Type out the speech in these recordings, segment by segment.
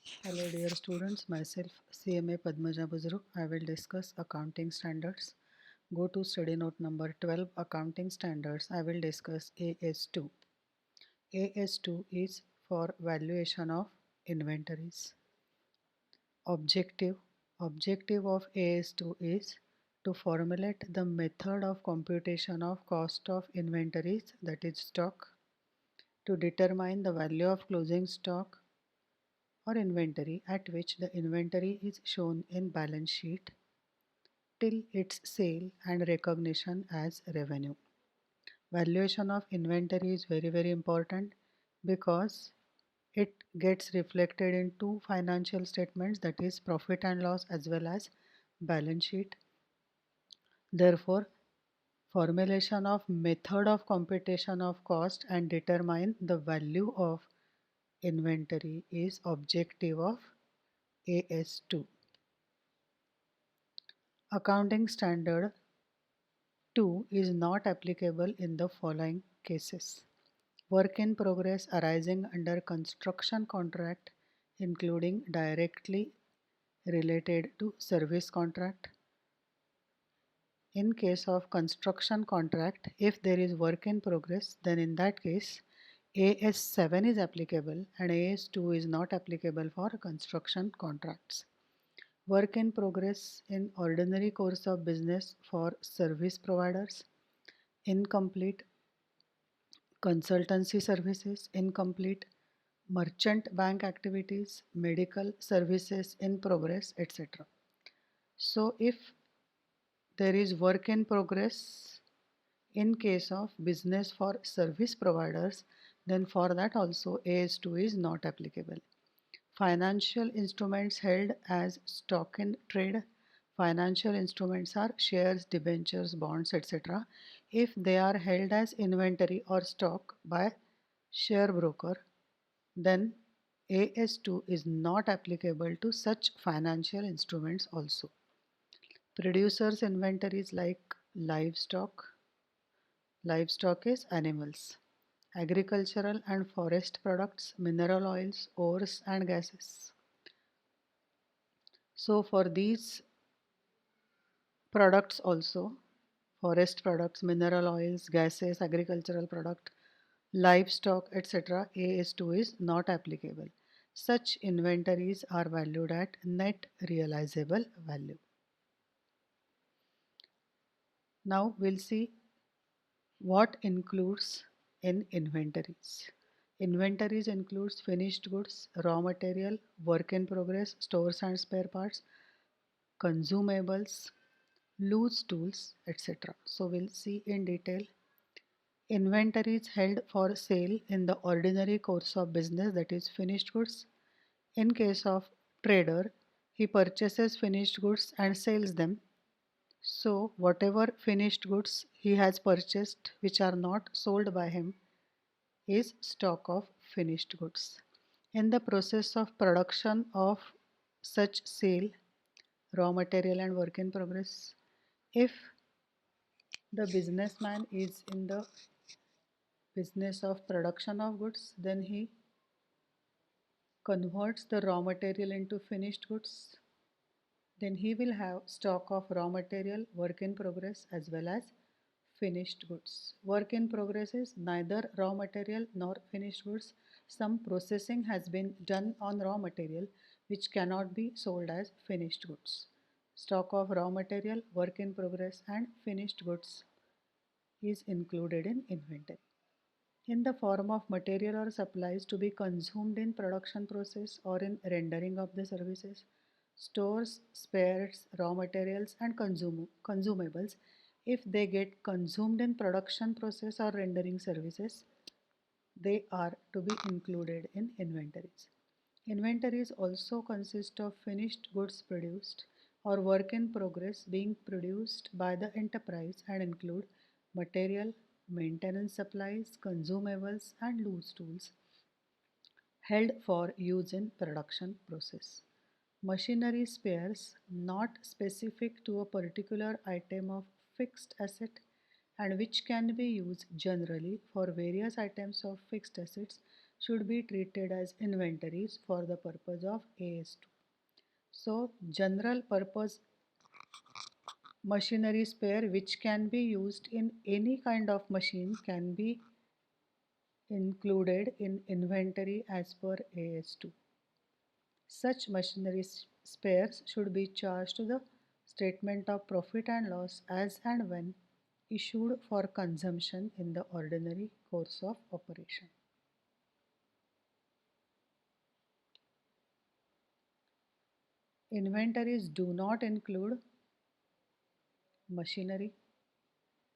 Hello dear students, myself CMA Padmaja Buzruk. I will discuss accounting standards. Go to study note number 12, accounting standards. I will discuss AS2. AS2 is for valuation of inventories. Objective. Objective of AS2 is to formulate the method of computation of cost of inventories, that is stock, to determine the value of closing stock or inventory at which the inventory is shown in balance sheet till its sale and recognition as revenue. Valuation of inventory is very important because it gets reflected in two financial statements, that is profit and loss as well as balance sheet. Therefore, formulation of method of computation of cost and determine the value of inventory is objective of AS2. Accounting Standard 2 is not applicable in the following cases. Work in progress arising under construction contract, including directly related to service contract. In case of construction contract, if there is work in progress, then in that case AS7 is applicable and AS2 is not applicable for construction contracts. Work in progress in ordinary course of business for service providers, incomplete consultancy services, incomplete merchant bank activities, medical services in progress, etc. So if there is work in progress in case of business for service providers, then for that also AS2 is not applicable. Financial instruments held as stock in trade. Financial instruments are shares, debentures, bonds, etc. If they are held as inventory or stock by share broker, then AS2 is not applicable to such financial instruments also. Producers' inventories like livestock. Livestock is animals. Agricultural and forest products, mineral oils, ores and gases. So for these products also, forest products, mineral oils, gases, agricultural product, livestock, etc., AS2 is not applicable. Such inventories are valued at net realizable value. Now we'll see what includes in inventories. Inventories includes finished goods, raw material, work in progress, stores and spare parts, consumables, loose tools, etc. So we'll see in detail. Inventories held for sale in the ordinary course of business, that is finished goods. In case of trader, he purchases finished goods and sells them. So whatever finished goods he has purchased which are not sold by him is stock of finished goods. In the process of production of such sale, raw material and work in progress, if the businessman is in the business of production of goods, then he converts the raw material into finished goods. Then he will have stock of raw material, work in progress as well as finished goods. Work in progress is neither raw material nor finished goods. Some processing has been done on raw material which cannot be sold as finished goods. Stock of raw material, work in progress and finished goods is included in inventory. In the form of material or supplies to be consumed in production process or in rendering of the services, stores, spares, raw materials and consumables, if they get consumed in production process or rendering services, they are to be included in inventories. Inventories also consist of finished goods produced or work in progress being produced by the enterprise and include material, maintenance supplies, consumables and loose tools held for use in production process. Machinery spares not specific to a particular item of fixed asset and which can be used generally for various items of fixed assets should be treated as inventories for the purpose of AS2. So general purpose machinery spare which can be used in any kind of machine can be included in inventory as per AS2. Such machinery spares should be charged to the statement of profit and loss as and when issued for consumption in the ordinary course of operation. Inventories do not include machinery.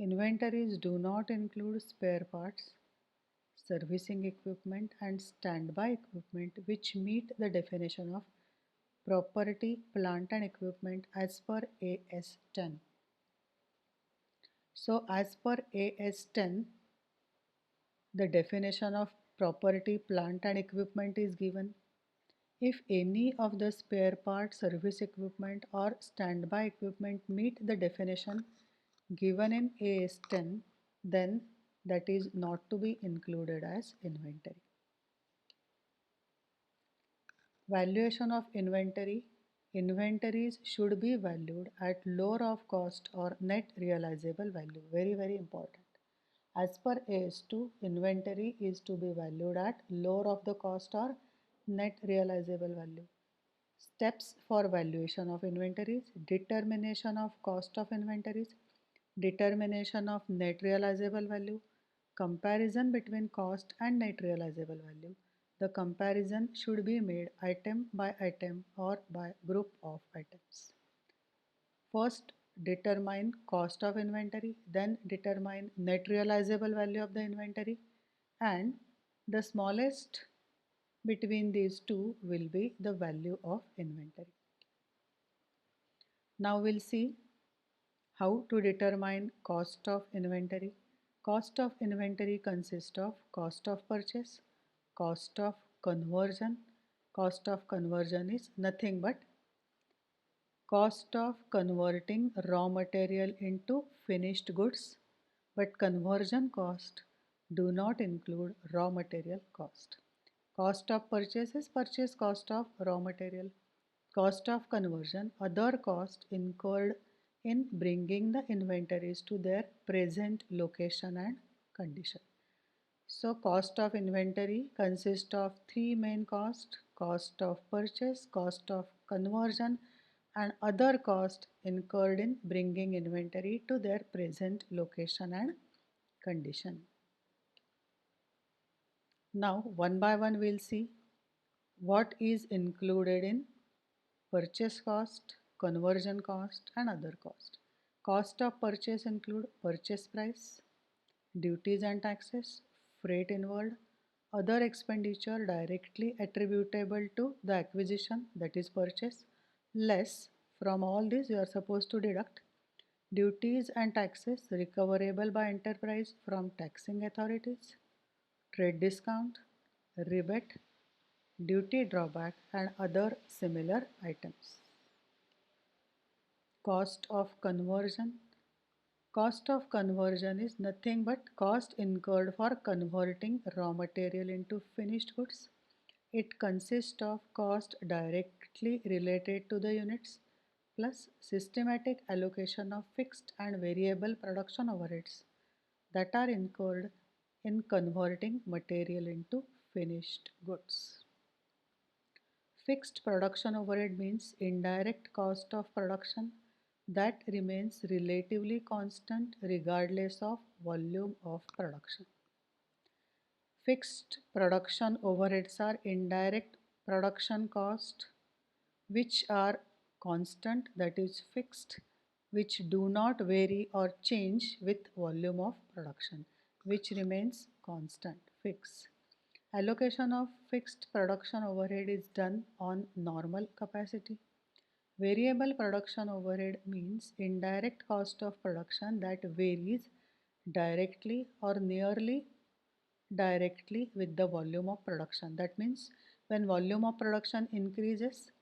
Inventories do not include spare parts, servicing equipment and standby equipment which meet the definition of property, plant and equipment as per AS10. So as per AS10, the definition of property, plant and equipment is given. If any of the spare part, service equipment or standby equipment meet the definition given in AS10, then that is not to be included as inventory. Valuation of inventory. Inventories should be valued at lower of cost or net realizable value. Very, very important. As per AS2, inventory is to be valued at lower of the cost or net realizable value. Steps for valuation of inventories: determination of cost of inventories, determination of net realizable value, comparison between cost and net realizable value. The comparison should be made item by item or by group of items. First, determine cost of inventory, then determine net realizable value of the inventory, and the smallest between these two will be the value of inventory. Now we'll see how to determine cost of inventory. Cost of inventory consists of cost of purchase, cost of conversion. Cost of conversion is nothing but cost of converting raw material into finished goods, but conversion cost do not include raw material cost. Cost of purchase is purchase cost of raw material. Cost of conversion, other cost incurred in bringing the inventories to their present location and condition. So cost of inventory consists of three main costs: cost of purchase, cost of conversion and other cost incurred in bringing inventory to their present location and condition. Now one by one we'll see what is included in purchase cost, conversion cost and other cost. Cost of purchase include purchase price, duties and taxes, freight involved, other expenditure directly attributable to the acquisition, that is purchase, less from all these you are supposed to deduct duties and taxes recoverable by enterprise from taxing authorities, trade discount, rebate, duty drawback and other similar items. Cost of conversion. Cost of conversion is nothing but cost incurred for converting raw material into finished goods. It consists of cost directly related to the units plus systematic allocation of fixed and variable production overheads that are incurred in converting material into finished goods. Fixed production overhead means indirect cost of production that remains relatively constant regardless of volume of production. Fixed production overheads are indirect production cost which are constant, that is fixed, which do not vary or change with volume of production, which remains constant, fixed. Allocation of fixed production overhead is done on normal capacity. Variable production overhead means indirect cost of production that varies directly or nearly directly with the volume of production. That means when volume of production increases,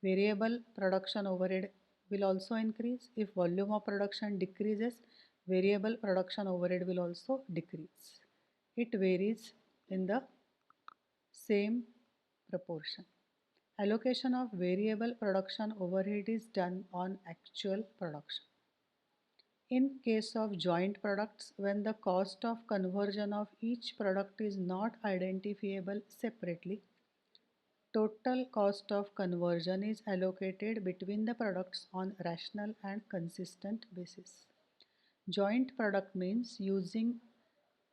variable production overhead will also increase. If volume of production decreases, variable production overhead will also decrease. It varies in the same proportion. Allocation of variable production overhead is done on actual production. In case of joint products, when the cost of conversion of each product is not identifiable separately, total cost of conversion is allocated between the products on rational and consistent basis. Joint product means using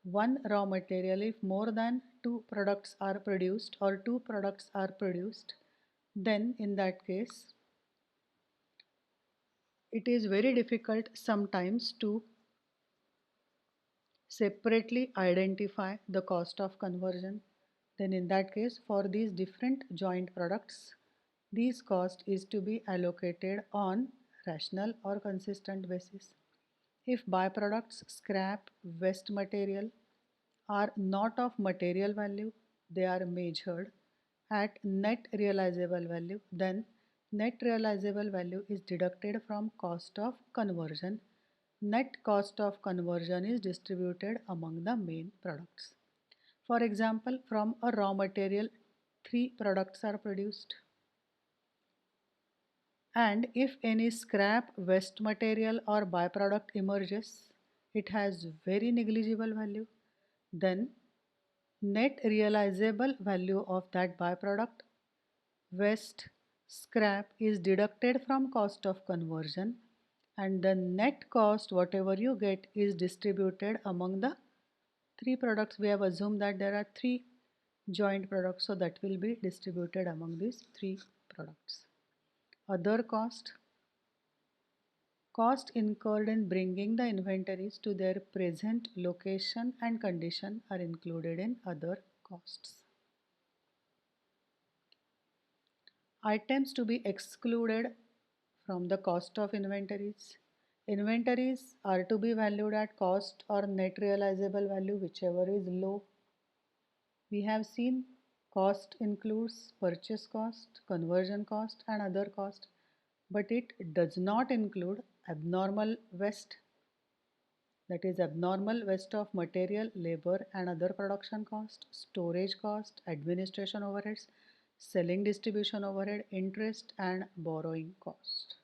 one raw material if more than two products are produced or two products are produced, then in that case it is very difficult sometimes to separately identify the cost of conversion. Then in that case, for these different joint products, these cost is to be allocated on rational or consistent basis. If byproducts, scrap, waste material are not of material value, they are measured at net realizable value, then net realizable value is deducted from cost of conversion. Net cost of conversion is distributed among the main products. For example, from a raw material, three products are produced. And if any scrap, waste material or byproduct emerges, it has very negligible value, then net realizable value of that byproduct, waste, scrap is deducted from cost of conversion, and the net cost whatever you get is distributed among the three products. We have assumed that there are three joint products, so that will be distributed among these three products. Other cost incurred in bringing the inventories to their present location and condition are included in other costs. Items to be excluded from the cost of inventories. Inventories are to be valued at cost or net realizable value, whichever is low. We have seen cost includes purchase cost, conversion cost and other cost, but it does not include abnormal waste, that is abnormal waste of material, labor and other production cost, storage cost, administration overheads, selling distribution overhead, interest and borrowing cost.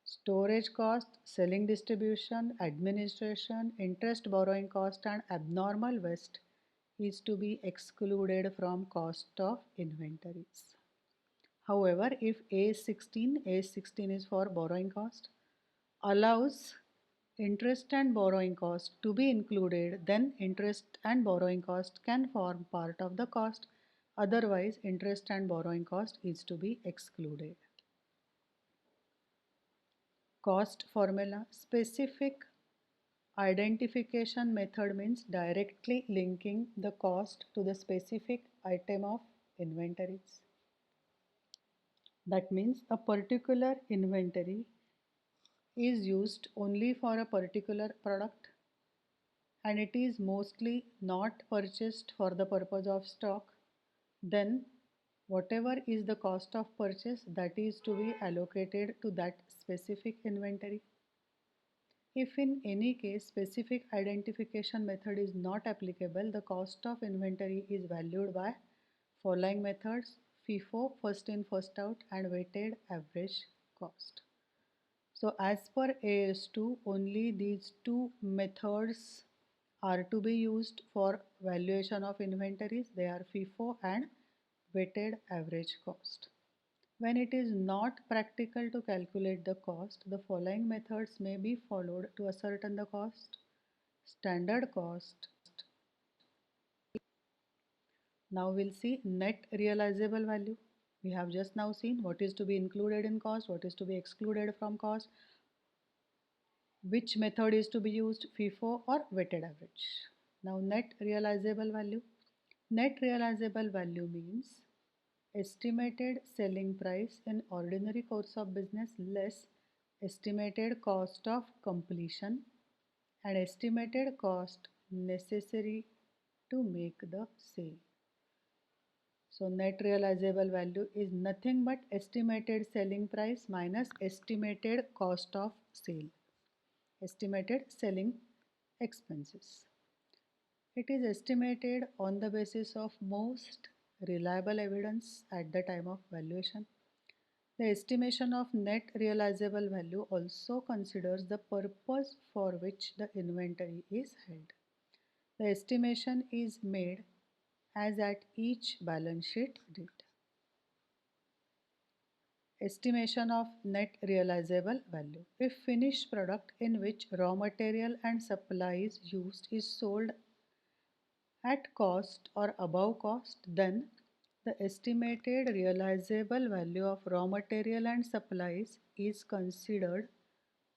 Storage cost, selling distribution, administration, interest, borrowing cost and abnormal waste is to be excluded from cost of inventories. However, if A16 is for borrowing cost, allows interest and borrowing cost to be included, then interest and borrowing cost can form part of the cost. Otherwise, interest and borrowing cost is to be excluded. Cost formula. Specific identification method means directly linking the cost to the specific item of inventories. That means a particular inventory is used only for a particular product and it is mostly not purchased for the purpose of stock, then whatever is the cost of purchase, that is to be allocated to that specific inventory. If in any case specific identification method is not applicable, the cost of inventory is valued by following methods: FIFO, first in first out, and weighted average cost. So as per AS2, only these two methods are to be used for valuation of inventories. They are FIFO and weighted average cost. When it is not practical to calculate the cost, the following methods may be followed to ascertain the cost. Standard cost. Now we'll see net realizable value. We have just now seen what is to be included in cost, what is to be excluded from cost, which method is to be used, FIFO or weighted average. Now net realizable value. Net realizable value means estimated selling price in ordinary course of business less estimated cost of completion and estimated cost necessary to make the sale. So net realizable value is nothing but estimated selling price minus estimated cost of sale, estimated selling expenses. It is estimated on the basis of most reliable evidence at the time of valuation. The estimation of net realizable value also considers the purpose for which the inventory is held. The estimation is made as at each balance sheet date. Estimation of net realizable value. If finished product in which raw material and supplies used is sold at cost or above cost, then the estimated realizable value of raw material and supplies is considered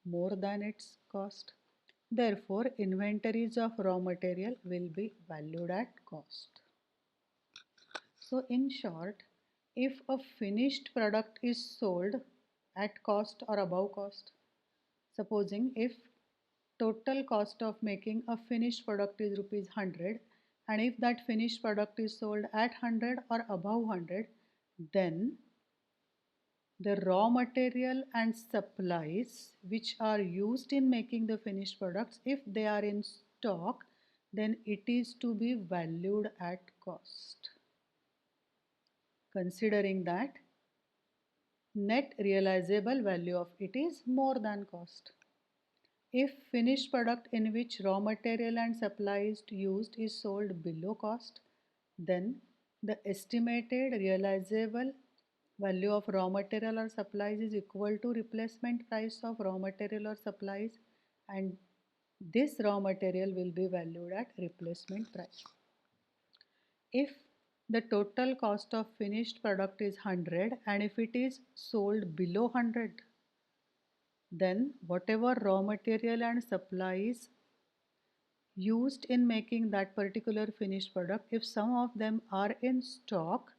more than its cost. Therefore, inventories of raw material will be valued at cost. So in short, if a finished product is sold at cost or above cost, supposing if total cost of making a finished product is rupees 100, and if that finished product is sold at 100 or above 100, then the raw material and supplies which are used in making the finished products, if they are in stock, then it is to be valued at cost, considering that net realizable value of it is more than cost. If finished product in which raw material and supplies used is sold below cost, then the estimated realizable value of raw material or supplies is equal to replacement price of raw material or supplies, and this raw material will be valued at replacement price. If the total cost of finished product is 100 and if it is sold below 100, then whatever raw material and supplies used in making that particular finished product, if some of them are in stock,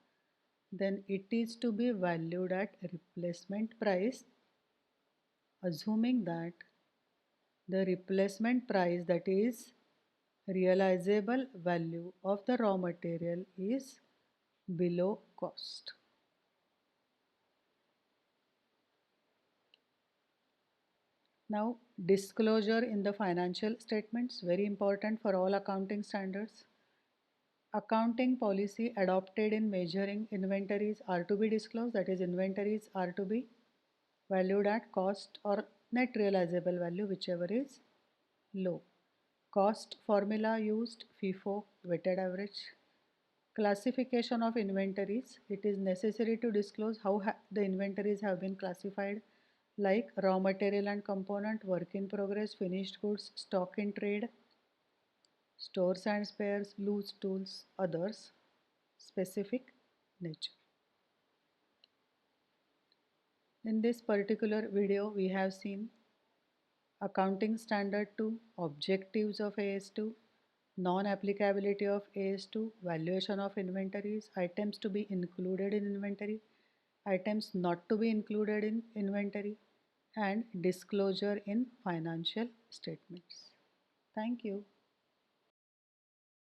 then it is to be valued at replacement price, assuming that the replacement price, that is realizable value of the raw material, is below cost. Now, disclosure in the financial statements, very important for all accounting standards. Accounting policy adopted in measuring inventories are to be disclosed, that is, inventories are to be valued at cost or net realizable value, whichever is low. Cost formula used, FIFO, weighted average. Classification of inventories, it is necessary to disclose how the inventories have been classified, like raw material and component, work in progress, finished goods, stock in trade, stores and spares, loose tools, others, specific nature. In this particular video, we have seen Accounting Standard 2, objectives of AS2, non-applicability of AS2, valuation of inventories, items to be included in inventory, items not to be included in inventory, and disclosure in financial statements. Thank you.